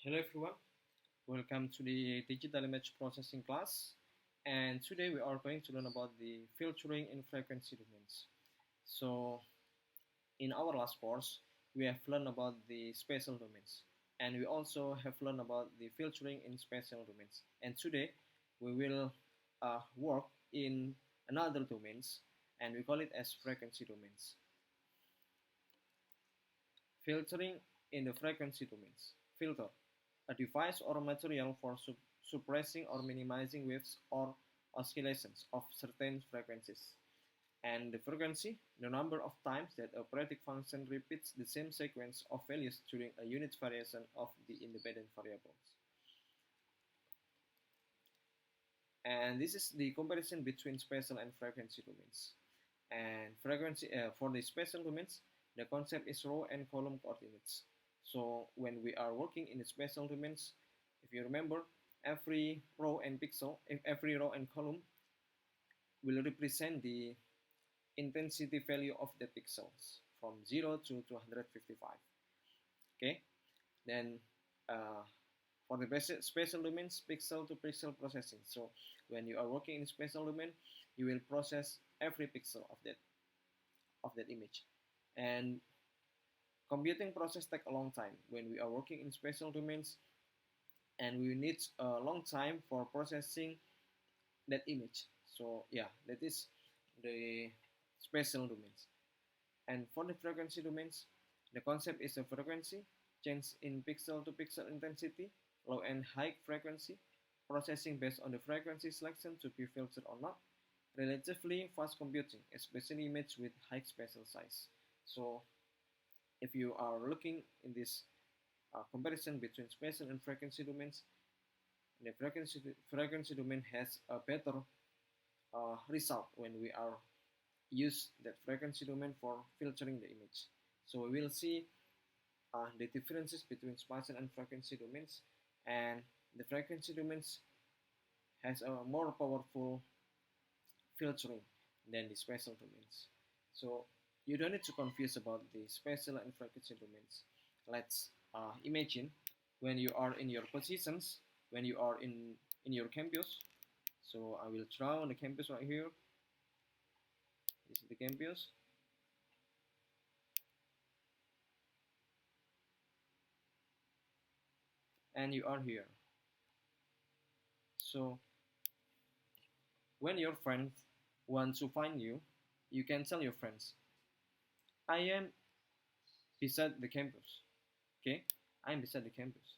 Hello everyone, welcome to the digital image processing class, and today we are going to learn about the filtering in frequency domains. So in our last course we have learned about the spatial domains, and we also have learned about the filtering in spatial domains, and today we will work in another domains, and we call it as frequency domains. Filtering in the frequency domains. Filter, a device or material for suppressing or minimizing waves or oscillations of certain frequencies. And the frequency, the number of times that a periodic function repeats the same sequence of values during a unit variation of the independent variables. And this is the comparison between spatial and frequency domains. And frequency for the spatial domains, the concept is row and column coordinates. So when we are working in the spatial domains, if you remember, every row and every row and column will represent the intensity value of the pixels from 0 to 255. Okay, then uh, for the basic spatial domains, pixel to pixel processing. So when you are working in spatial domain, you will process every pixel of that image. And computing process take a long time when we are working in spatial domains, and we need a long time for processing that image. So yeah, that is the spatial domains. And for the frequency domains, the concept is a frequency change in pixel to pixel intensity, low and high frequency, processing based on the frequency selection to be filtered or not, relatively fast computing, especially image with high spatial size. So if you are looking in this comparison between spatial and frequency domains, the frequency domain has a better result when we are use that frequency domain for filtering the image. So we will see the differences between spatial and frequency domains, and the frequency domains has a more powerful filtering than the spatial domains. So you don't need to confuse about the spatial and frequency domains. Let's imagine when you are in your positions, when you are in your campus. So I will draw on the campus right here. This is the campus. And you are here. So when your friends want to find you, you can tell your friends, I am beside the campus. Okay, I am beside the campus.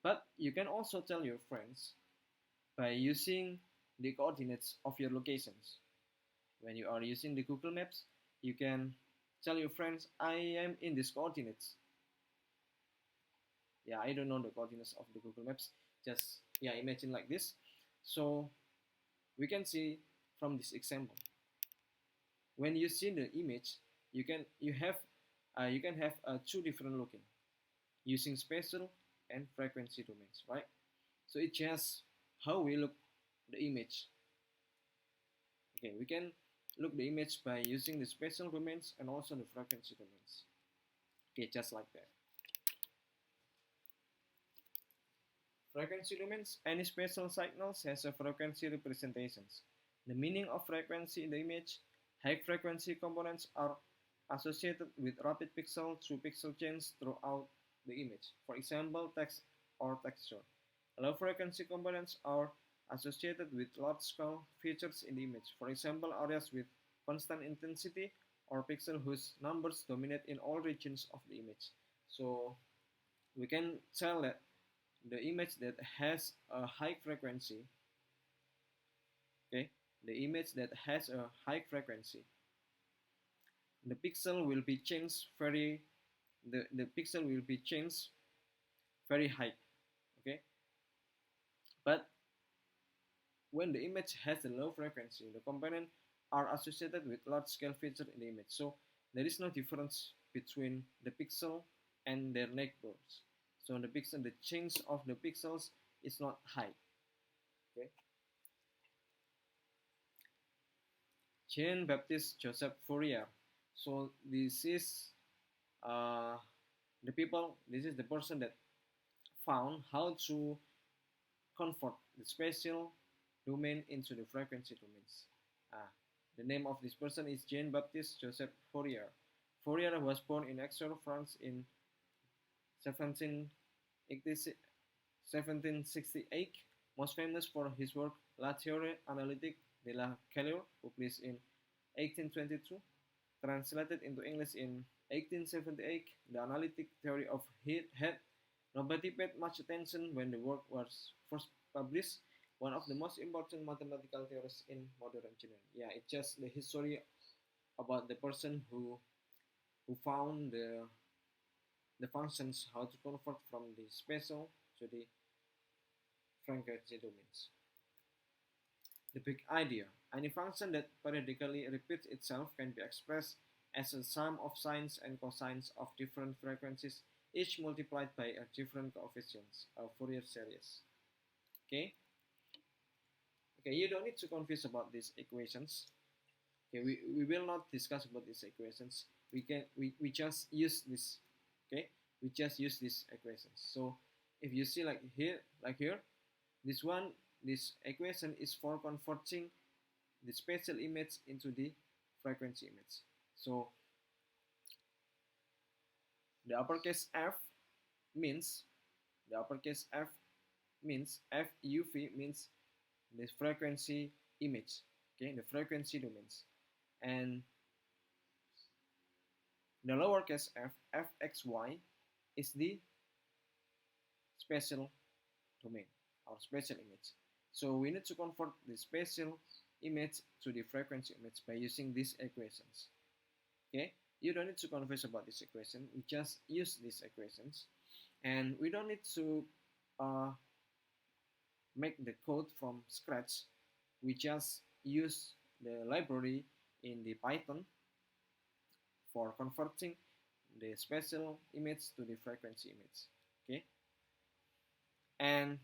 But you can also tell your friends by using the coordinates of your locations. When you are using the Google Maps, you can tell your friends, I am in these coordinates. Yeah, I don't know the coordinates of the Google Maps. Just, yeah, imagine like this. So we can see from this example. When you see the image, you can have two different looking using spatial and frequency domains, right? So it's just how we look the image. Okay, we can look the image by using the spatial domains and also the frequency domains. Okay, just like that. Frequency domains, any spatial signals has a frequency representations. The meaning of frequency in the image, high frequency components are associated with rapid pixel to pixel change throughout the image. For example, text or texture. Low frequency components are associated with large scale features in the image. For example, areas with constant intensity or pixels whose numbers dominate in all regions of the image. So we can tell that the image that has a high frequency, okay, the image that has a high frequency, the pixel will be changed the pixel will be changed very high, okay. But when the image has a low frequency, the component are associated with large scale feature in the image. So there is no difference between the pixel and their neighbors. So the change of the pixels is not high. Okay. Jean-Baptiste Joseph Fourier. So this is uh, This is the person that found how to convert the spatial domain into the frequency domains. Ah, the name of this person is Jean-Baptiste Joseph Fourier. Fourier was born in Aix-en France in 1768, most famous for his work La théorie analytique de la chaleur, published in 1822, translated into English in 1878. The analytic theory of heat had nobody paid much attention when the work was first published. One of the most important mathematical theories in modern engineering. Yeah, it's just the history about the person who found the functions how to convert from the spatial to the frequency domains. The big idea: any function that periodically repeats itself can be expressed as a sum of sines and cosines of different frequencies, each multiplied by a different coefficients, a Fourier series. Okay. Okay, you don't need to confuse about these equations. Okay, we will not discuss about these equations. We just use this. Okay, we just use these equations. So if you see like here, this equation is for converting the spatial image into the frequency image. So the uppercase F means FUV means the frequency image. Okay, the frequency domains, and the lowercase f fxy is the spatial domain or spatial image. So we need to convert the spatial image to the frequency image by using these equations. Okay, you don't need to confuse about this equation. We just use these equations, and we don't need to make the code from scratch. We just use the library in the Python for converting the spatial image to the frequency image. Okay, and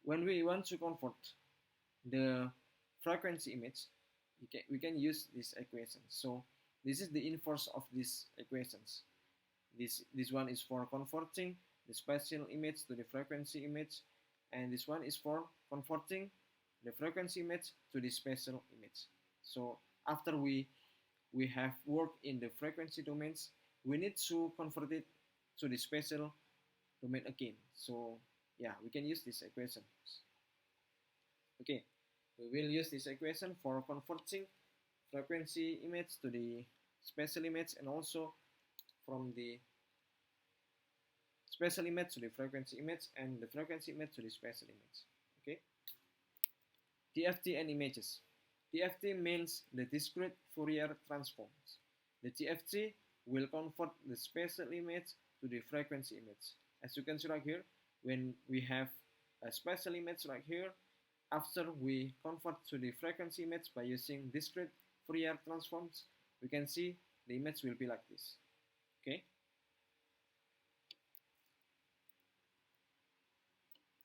when we want to convert the frequency image, we can use this equation. So this is the inverse of these equations. This one is for converting the spatial image to the frequency image, and this one is for converting the frequency image to the spatial image. So after we have worked in the frequency domains, we need to convert it to the spatial domain again. So yeah, we can use this equation. Okay, we will use this equation for converting frequency image to the spatial image, and also from the spatial image to the frequency image, and the frequency image to the spatial image. Okay, TFT and images. TFT means the discrete Fourier transforms. The TFT will convert the spatial image to the frequency image. As you can see right here, when we have a spatial image right here, after we convert to the frequency image by using discrete Fourier transforms, we can see the image will be like this. Okay.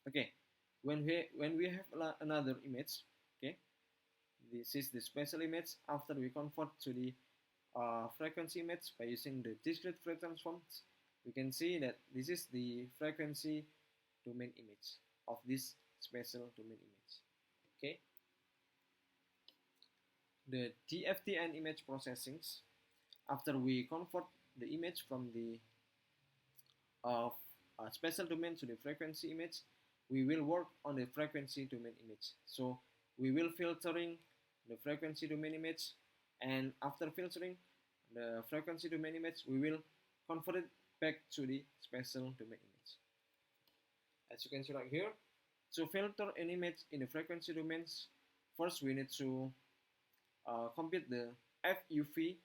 Okay. When we have another image, okay, this is the spatial image. After we convert to the frequency image by using the discrete Fourier transforms, we can see that this is the frequency domain image of this spatial domain image. Okay. The TFT and image processings. After we convert the image from the spatial domain to the frequency image, we will work on the frequency domain image. So we will filtering the frequency domain image, and after filtering the frequency domain image, we will convert it back to the spatial domain image. As you can see right here, to filter an image in the frequency domains, first we need to compute the FUV,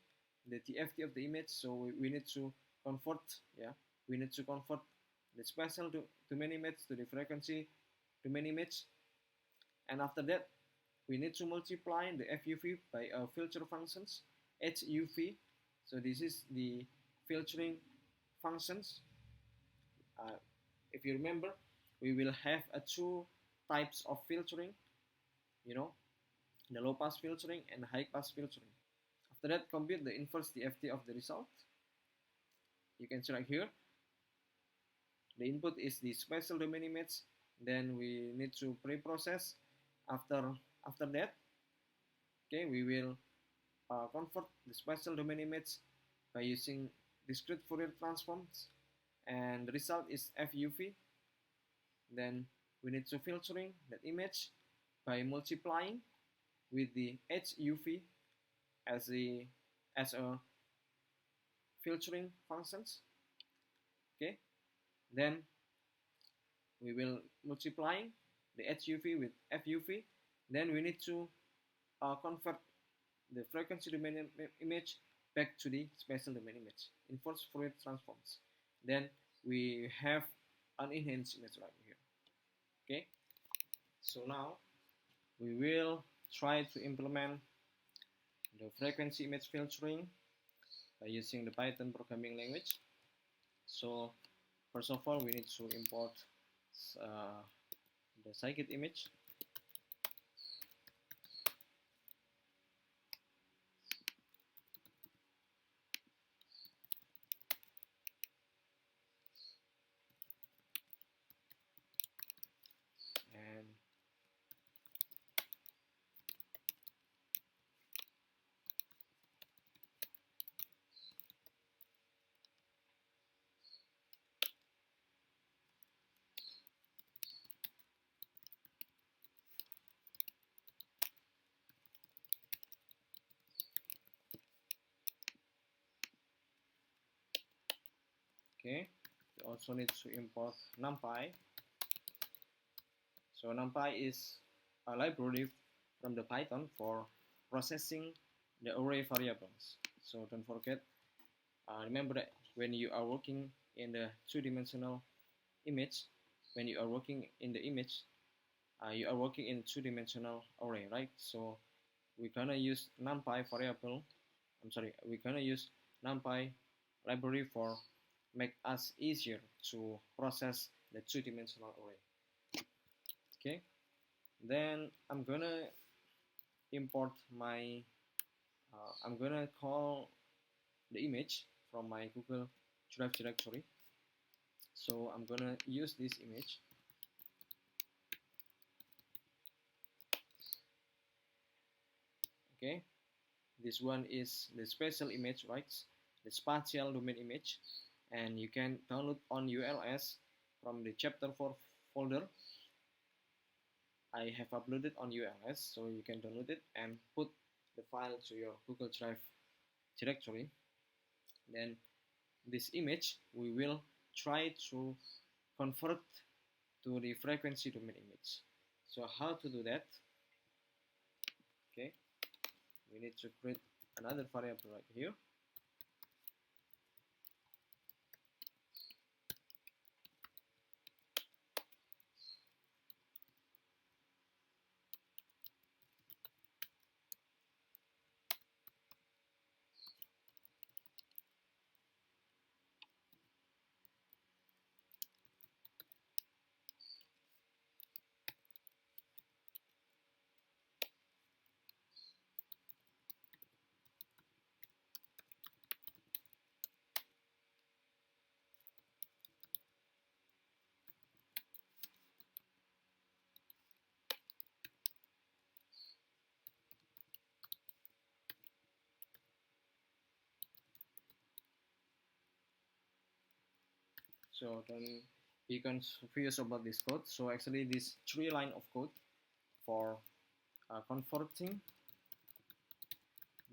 the TFT of the image. So we need to convert, we need to convert the spatial domain image to the frequency domain image, and after that, we need to multiply the FUV by a filter functions HUV. So this is the filtering functions. If you remember, we will have two types of filtering, the low pass filtering and high pass filtering. After that, compute the inverse TFT of the result. you can select here. The input is the spatial domain image. Then we need to pre-process. After that, okay, we will convert the spatial domain image by using discrete Fourier transforms, and the result is FUV. Then we need to filtering that image by multiplying with the HUV as a filtering functions. Okay, then we will multiplying the HUV with FUV. Then we need to convert the frequency domain image back to the spatial domain image in first Fourier transforms. Then we have an enhanced image right here. Okay, so now we will try to implement the frequency image filtering by using the Python programming language. So first of all, we need to import the scikit image. And okay, we also need to import NumPy. So NumPy is a library from the Python for processing the array variables. So don't forget, remember that when you are working in the two-dimensional image, when you are working in the image, you are working in two-dimensional array, right? So we're gonna use NumPy variable. We're gonna use NumPy library for make us easier to process the two-dimensional array. Okay, then I'm gonna import my I'm gonna call the image from my Google Drive directory. So I'm gonna use this image. Okay, this one is the spatial image, right? The spatial domain image, and you can download on ULS from the chapter 4 folder. I have uploaded on ULS, so you can download it and put the file to your Google Drive directory. Then this image we will try to convert to the frequency domain image. So how to do that? Okay, we need to create another variable right here. So don't be confused about this code. So actually this 3 line of code for converting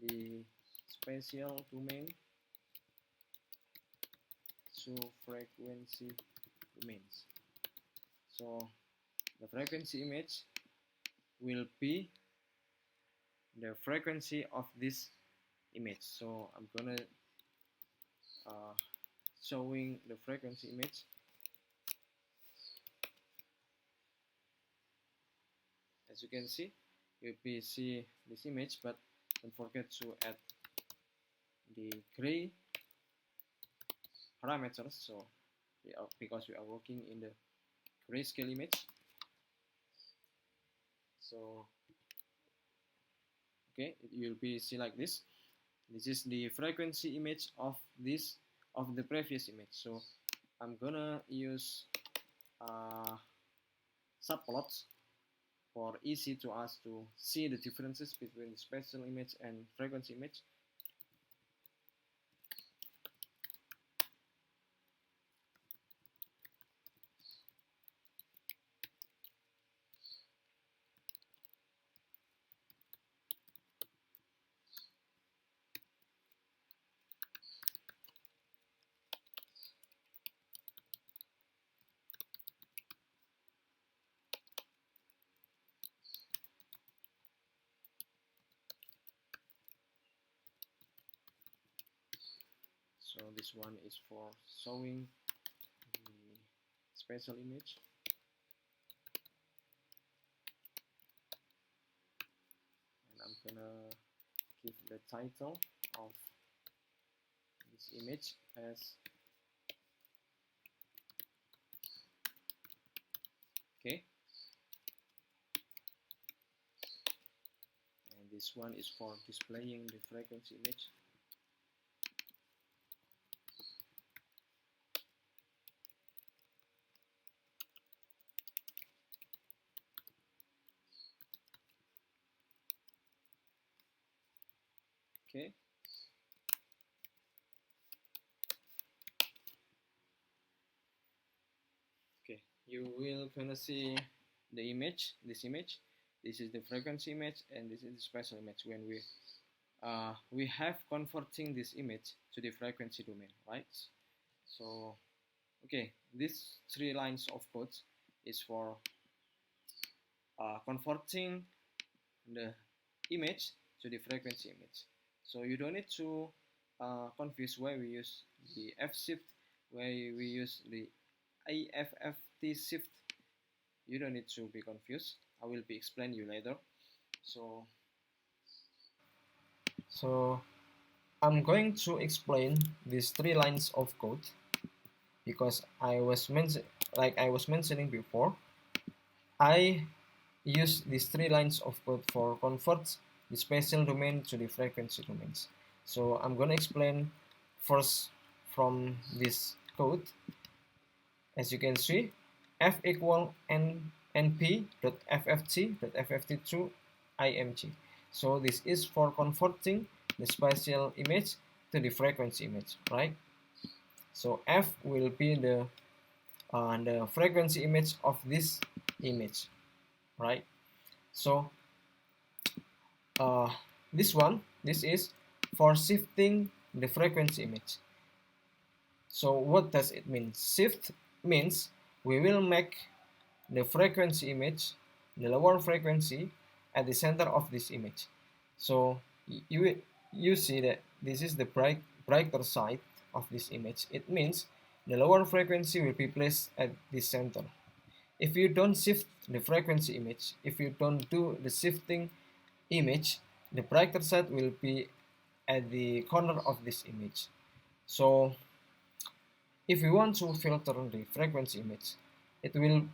the spatial domain to frequency domains. So the frequency image will be the frequency of this image. So I'm gonna showing the frequency image. As you can see, you will see this image, but don't forget to add the gray parameters. So because we are working in the grayscale image. So okay, it will be see like this. This is the frequency image of this of the previous image. So I'm gonna use subplots for easy to us to see the differences between the spatial image and frequency image. So this one is for showing the spatial image, and I'm gonna give the title of this image as okay, and this one is for displaying the frequency image. Okay, okay, you will gonna see the image, this image. This is the frequency image, and this is the spatial image. When we have converting this image to the frequency domain, right? So okay, these 3 lines of code is for converting the image to the frequency image. So you don't need to confuse why we use the F shift, why we use the AFFT shift. You don't need to be confused. I will be explaining you later. So I'm going to explain these 3 lines of code because I was mentioning before, I use these 3 lines of code for convert the spatial domain to the frequency domains. So I'm going to explain first from this code. As you can see, f equal np.fft.fft to img. So this is for converting the spatial image to the frequency image, right? So f will be the frequency image of this image, right? So this is for shifting the frequency image. So what does it mean? Shift means we will make the frequency image, the lower frequency, at the center of this image. So you see that this is the brighter side of this image. It means the lower frequency will be placed at the center. If you don't shift the frequency image, if you don't do the shifting image, the brighter side will be at the corner of this image. So if we want to filter the frequency image, it will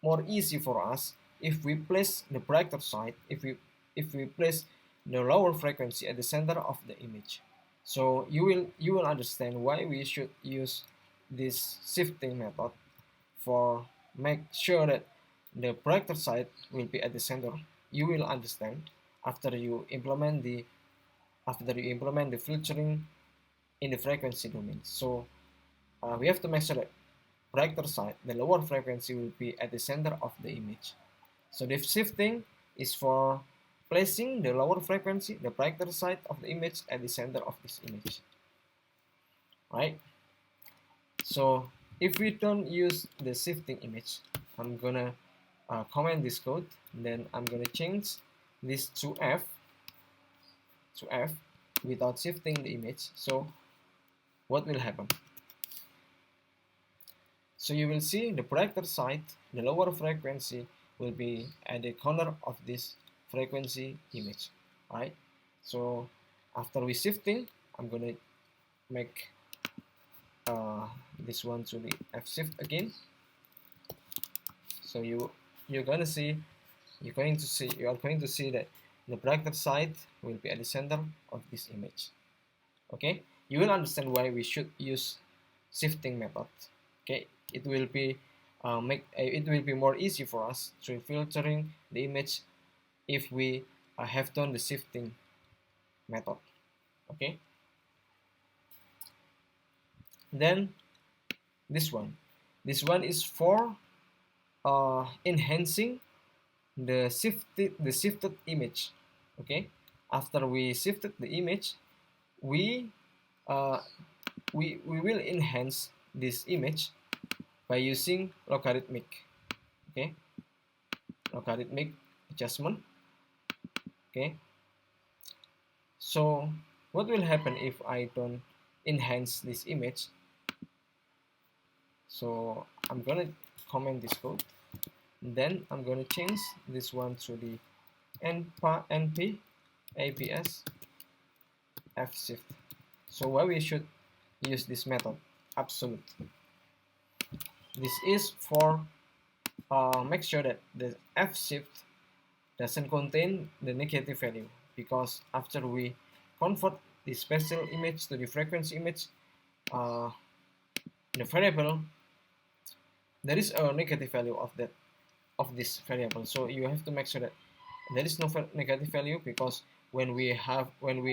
more easy for us if we place the brighter side, if we place the lower frequency at the center of the image. So you will understand why we should use this shifting method for make sure that the brighter side will be at the center. You will understand after you implement the filtering in the frequency domain. So we have to make sure that brighter side, the lower frequency, will be at the center of the image. So the shifting is for placing the lower frequency, the brighter side of the image, at the center of this image, right? So if we don't use the shifting image, I'm gonna comment this code, then I'm gonna change this to F without shifting the image. So what will happen? So you will see the brighter side, the lower frequency, will be at the corner of this frequency image, right? So after we shifting, I'm gonna make this one to the F shift again. So you are going to see that the brighter side will be at the center of this image. Okay, you will understand why we should use shifting method. Okay, it will be it will be more easy for us to filtering the image if we have done the shifting method. Okay, then this one is for enhancing the shifted image. Okay, after we shifted the image, we uh, we will enhance this image by using logarithmic. Okay, logarithmic adjustment. Okay, so what will happen if I don't enhance this image? So I'm gonna comment this code, then I'm gonna change this one to the np APS F shift. So why we should use this method? Absolute. This is for make sure that the F shift doesn't contain the negative value, because after we convert the spatial image to the frequency image, uh, the variable, there is a negative value of this variable. So you have to make sure that there is no negative value, because when we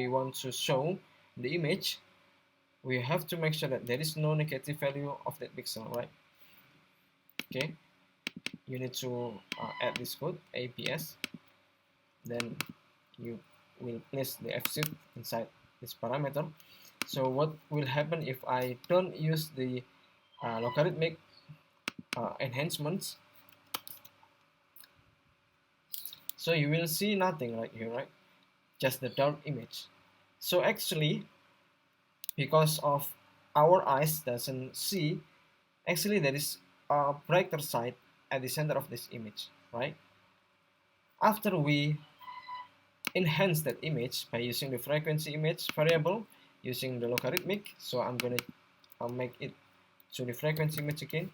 want to show the image, we have to make sure that there is no negative value of that pixel, right? Okay, you need to add this code APS, then you will place the F shift inside this parameter. So what will happen if I don't use the logarithmic enhancements? So you will see nothing right here, right? Just the dark image. So actually, because of our eyes doesn't see, actually there is a brighter side at the center of this image, right? After we enhance that image by using the frequency image variable using the logarithmic, so I'm gonna make it to the frequency image again.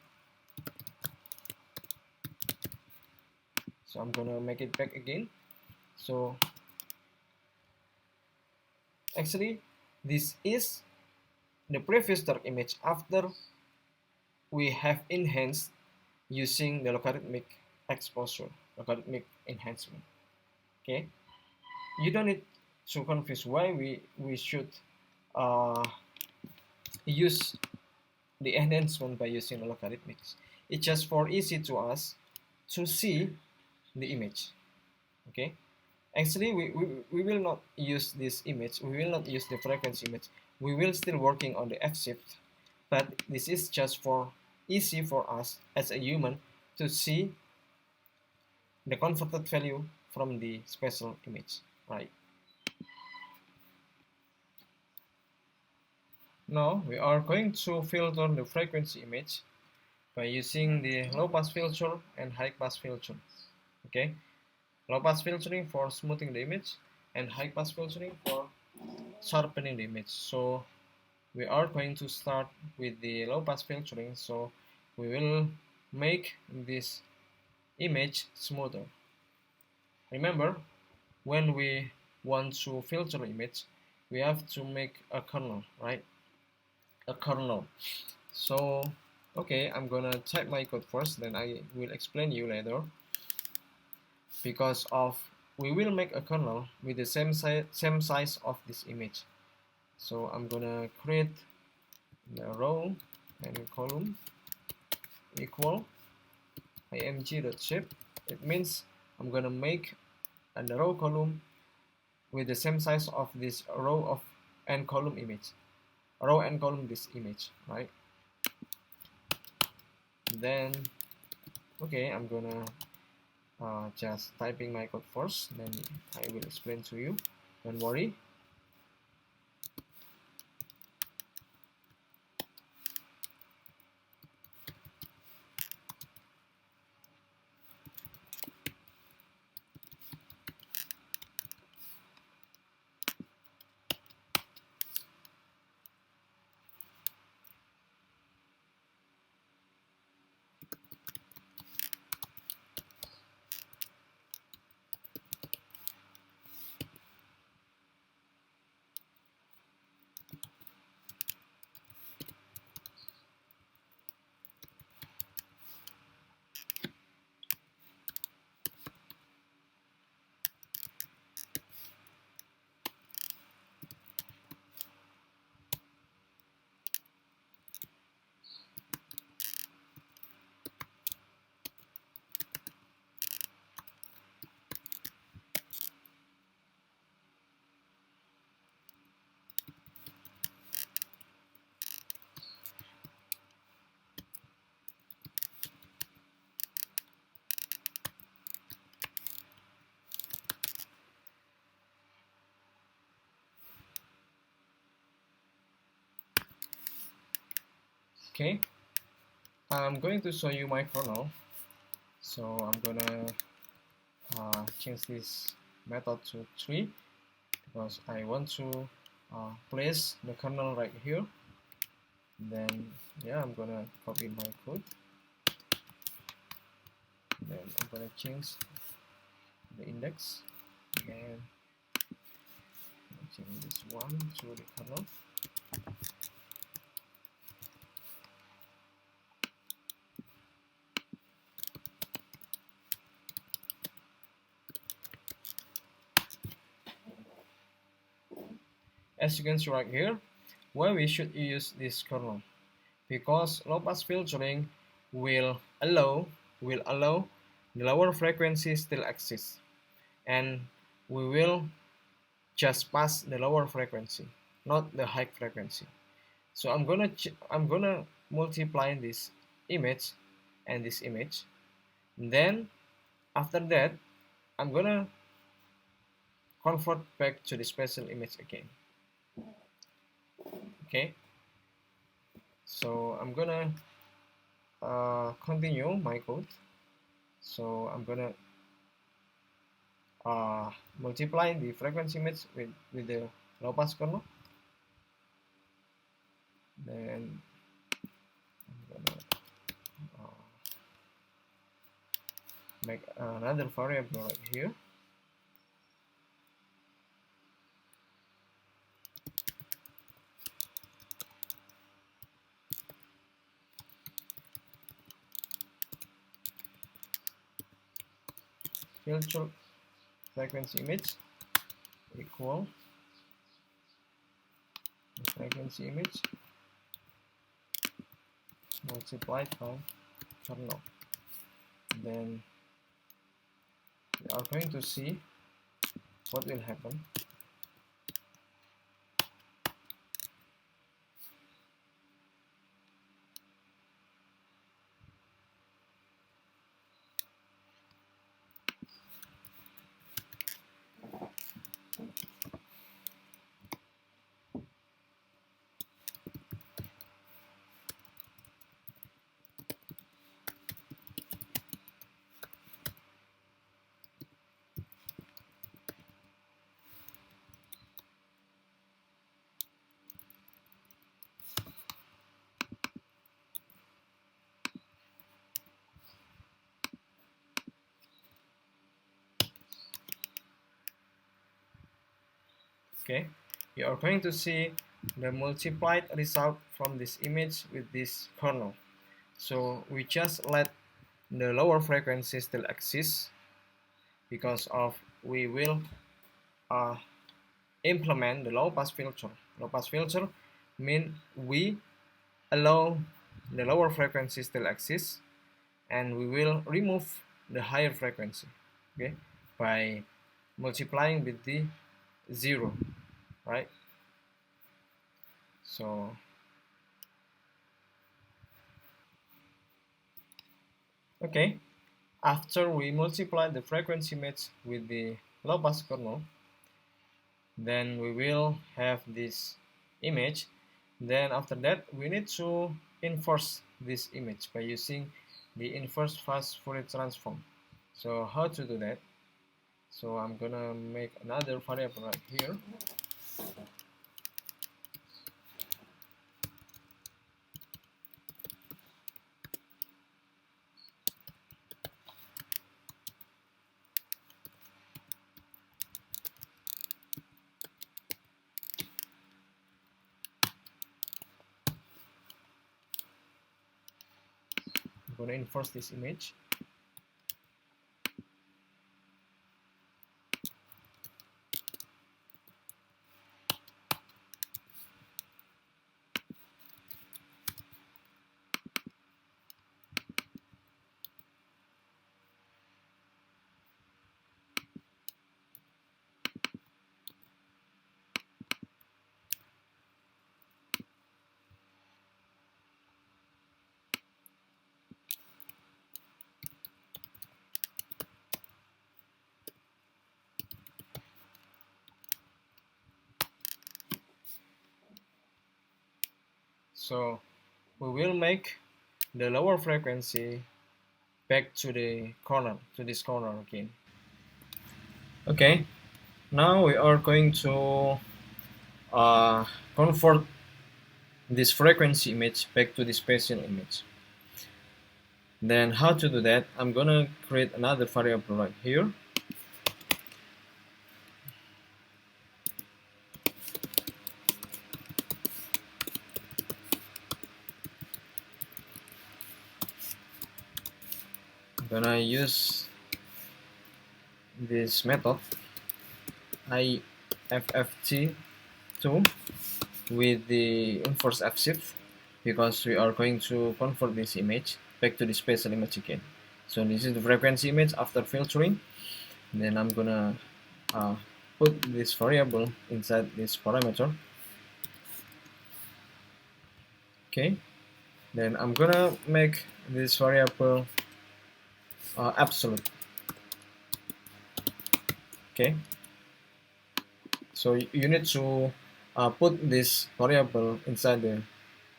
So I'm gonna make it back again. So actually this is the previous dark image after we have enhanced using the logarithmic exposure, logarithmic enhancement. Okay, you don't need to confuse why we should uh, use the enhancement by using the logarithmics. It's just for easy to us to see the image. Okay, actually we will not use this image, we will not use the frequency image, we will still working on the F shift, but this is just for easy for us as a human to see the converted value from the spatial image, right? Now we are going to filter the frequency image by using the low pass filter and high pass filter. Okay, low pass filtering for smoothing the image and high pass filtering for sharpening the image. So we are going to start with the low pass filtering, so we will make this image smoother. Remember, when we want to filter image, we have to make a kernel, right? A kernel. So okay, I'm gonna type my code first, then I will explain you later. Because of we will make a kernel with the same size of this image. So I'm gonna create the row and column equal img.shape. It means I'm gonna make the row column with the same size of this row of and column image, row and column this image, right? Then okay, I'm gonna just typing my code first, then I will explain to you, don't worry. Okay, I'm going to show you my kernel. So I'm gonna change this method to 3 because I want to place the kernel right here. Then yeah, I'm gonna copy my code. Then I'm gonna change the index and change this one to the kernel. As you can see right here, why we should use this kernel, because low pass filtering will allow the lower frequency still exist, and we will just pass the lower frequency, not the high frequency. So I'm gonna multiply this image and this image. Then after that, I'm gonna convert back to the spatial image again. Okay. So I'm gonna continue my code. So I'm gonna multiply the frequency image with the low pass kernel. Then I'm gonna make another variable right here. Filter frequency image equal the frequency image multiplied by kernel. Then we are going to see what will happen. Okay, you are going to see the multiplied result from this image with this kernel. So we just let the lower frequency still exist because of we will uh, implement the low pass filter. Low pass filter mean we allow the lower frequency still exist, and we will remove the higher frequency, okay, by multiplying with the 0, right? So okay, after we multiply the frequency match with the low pass kernel, then we will have this image. Then after that, we need to inverse this image by using the inverse fast Fourier transform. So how to do that? So I'm gonna make another variable right here. I'm gonna inverse this image. So we will make the lower frequency back to the corner, to this corner again. Okay, now we are going to convert this frequency image back to the spatial image. Then how to do that? I'm gonna create another variable right here. I'm gonna use this method IFFT2 with the inverse F shift because we are going to convert this image back to the spatial image again. So this is the frequency image after filtering. Then I'm gonna put this variable inside this parameter. Okay. Then I'm gonna make this variable absolute. Okay. So you need to put this variable inside the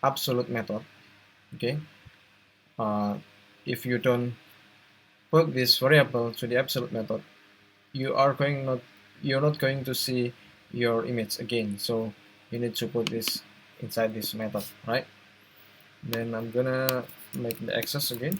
absolute method. Okay. If you don't put this variable to the absolute method, you're not going to see your image again. So you need to put this inside this method, right? Then I'm gonna make the access again.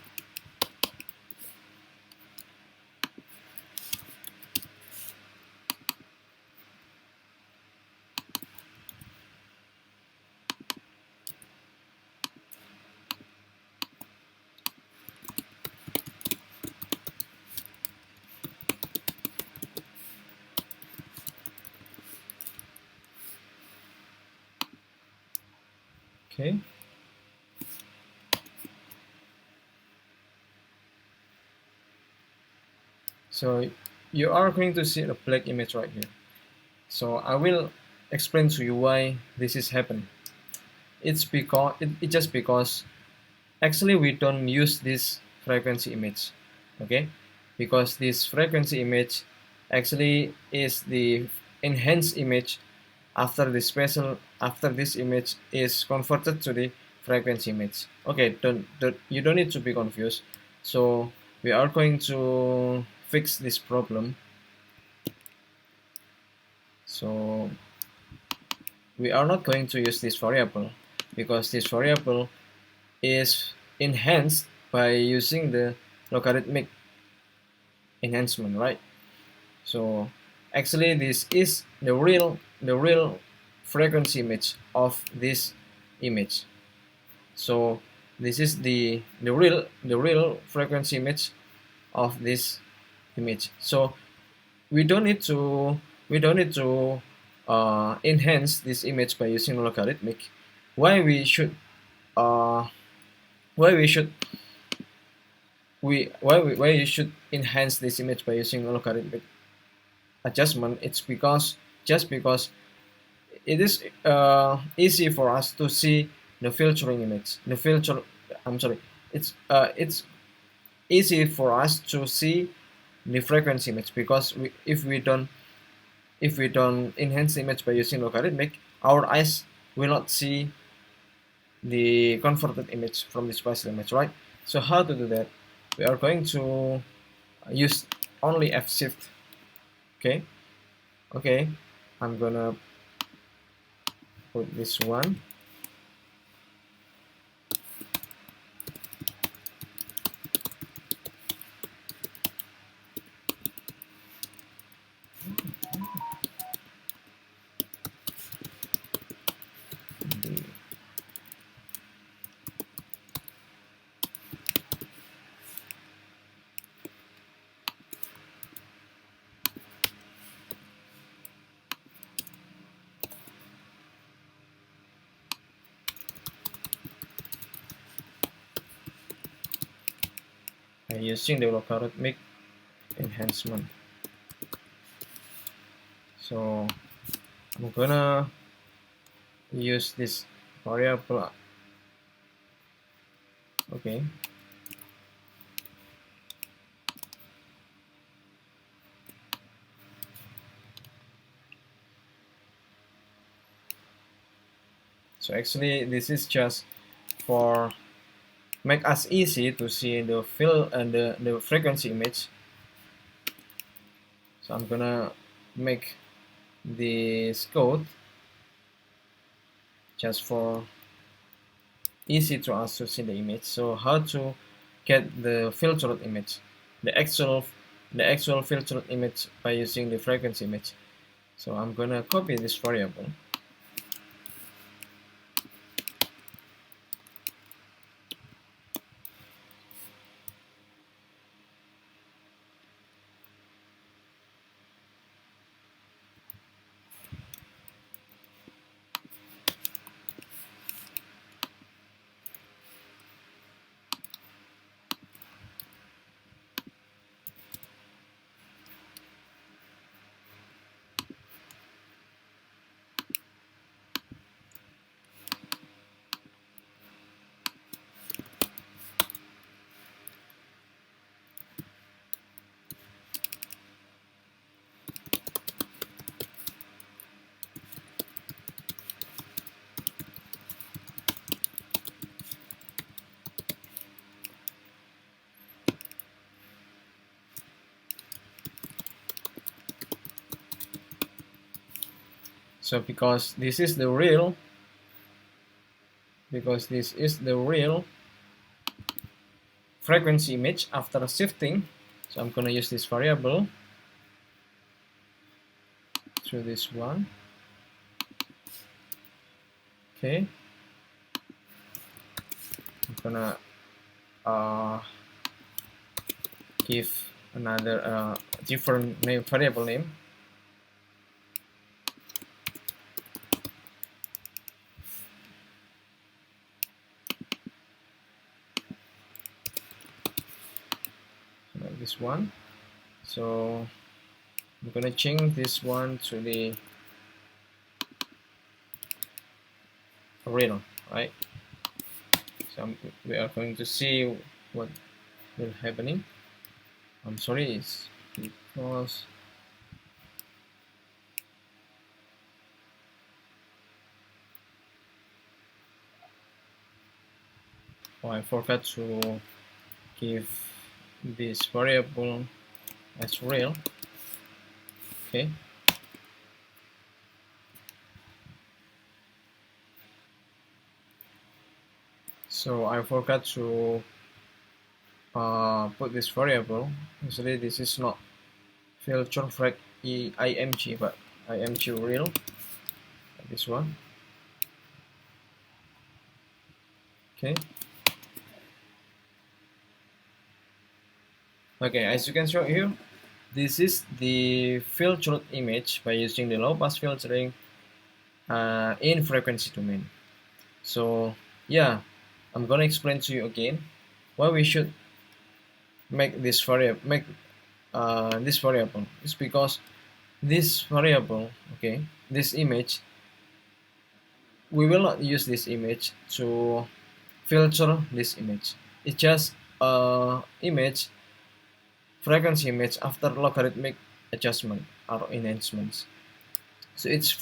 Okay. So you are going to see a black image right here. So I will explain to you why this is happening. It's because it just because actually we don't use this frequency image, okay? Because this frequency image actually is the enhanced image after this image is converted to the frequency image. Okay, you don't need to be confused. So we are going to fix this problem. So we are not going to use this variable because this variable is enhanced by using the logarithmic enhancement, right? So actually this is the real frequency image of this image. So this is the real frequency image of this image. So we don't need to enhance this image by using logarithmic. Why we should uh, why we should why you should enhance this image by using logarithmic adjustment? It's because just because it is easy for us to see the filtering image. The filter, I'm sorry, it's easy for us to see the frequency image because if we don't enhance the image by using logarithmic, our eyes will not see the converted image from the spatial image, right? So how to do that? We are going to use only F shift. Okay, okay. I'm gonna put this one. Using the logarithmic enhancement. So I'm gonna use this variable. Okay. So actually this is just for make us easy to see the fill and the frequency image, so I'm gonna make this code just for easy to us to see the image. So how to get the filtered image, the actual filtered image by using the frequency image. So I'm gonna copy this variable. So because this is the real frequency image after shifting, so I'm gonna use this variable to this one. Okay, I'm gonna give another different name, variable name. Like this one. So I'm gonna change this one to the real, right? So we are going to see what will happening. I'm sorry, it's because I forgot to give this variable as real. Okay. So I forgot to put this variable. Actually, this is not filter frag img, but img real. Like this one. Okay. Okay, as you can show here, this is the filtered image by using the low pass filtering in frequency domain. So yeah, I'm gonna explain to you again why we should make this variable. This variable is because this variable, okay, this image, we will not use this image to filter this image. It's just image frequency image after logarithmic adjustment or enhancements. So it's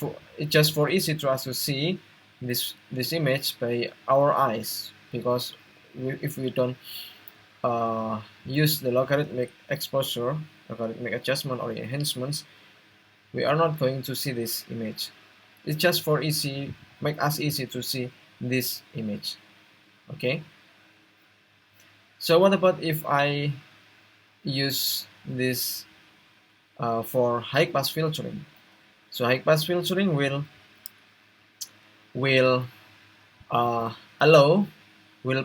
just for easy to us to see this image by our eyes, because if we don't use the logarithmic exposure, logarithmic adjustment or enhancements, we are not going to see this image. It's just for make us easy to see this image. Okay. So what about if I use this for high pass filtering? So high pass filtering will will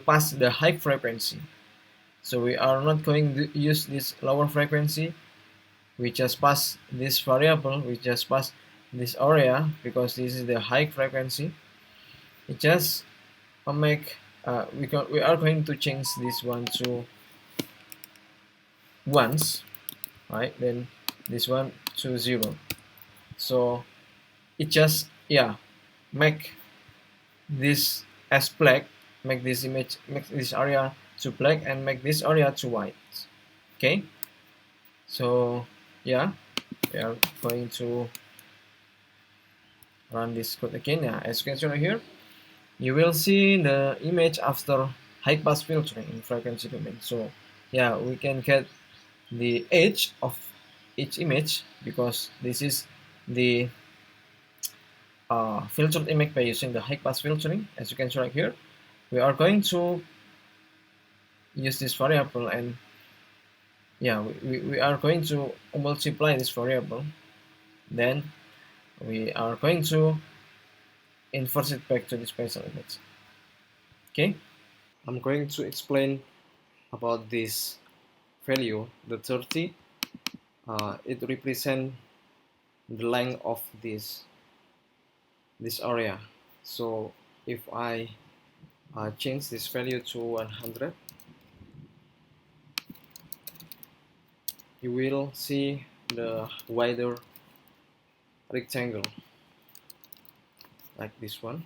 pass the high frequency. So we are not going to use this lower frequency. We just pass this variable. We just pass this area because this is the high frequency. It just make we are going to change this one to ones, right? Then this one to 0. So it just make this as black, make this image, make this area to black, and make this area to white. Okay. So yeah, we are going to run this code again. Yeah, as you can see right here, you will see the image after high pass filtering in frequency domain. So yeah, we can get the edge of each image because this is the filtered image by using the high pass filtering. As you can see right here, we are going to use this variable, and yeah, we are going to multiply this variable, then we are going to inverse it back to the spatial image. Okay, I'm going to explain about this value, the 30. It represents the length of this area. So if I change this value to 100, you will see the wider rectangle like this one.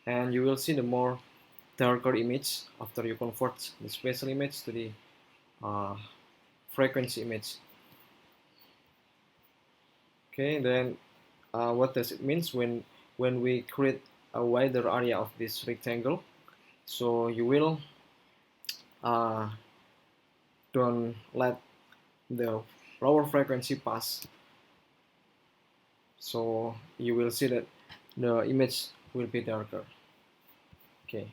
And you will see the more darker image after you convert the spatial image to the uh, frequency image. Okay, then what does it mean when we create a wider area of this rectangle? So you will uh, don't let the lower frequency pass. So you will see that the image will be darker. Okay.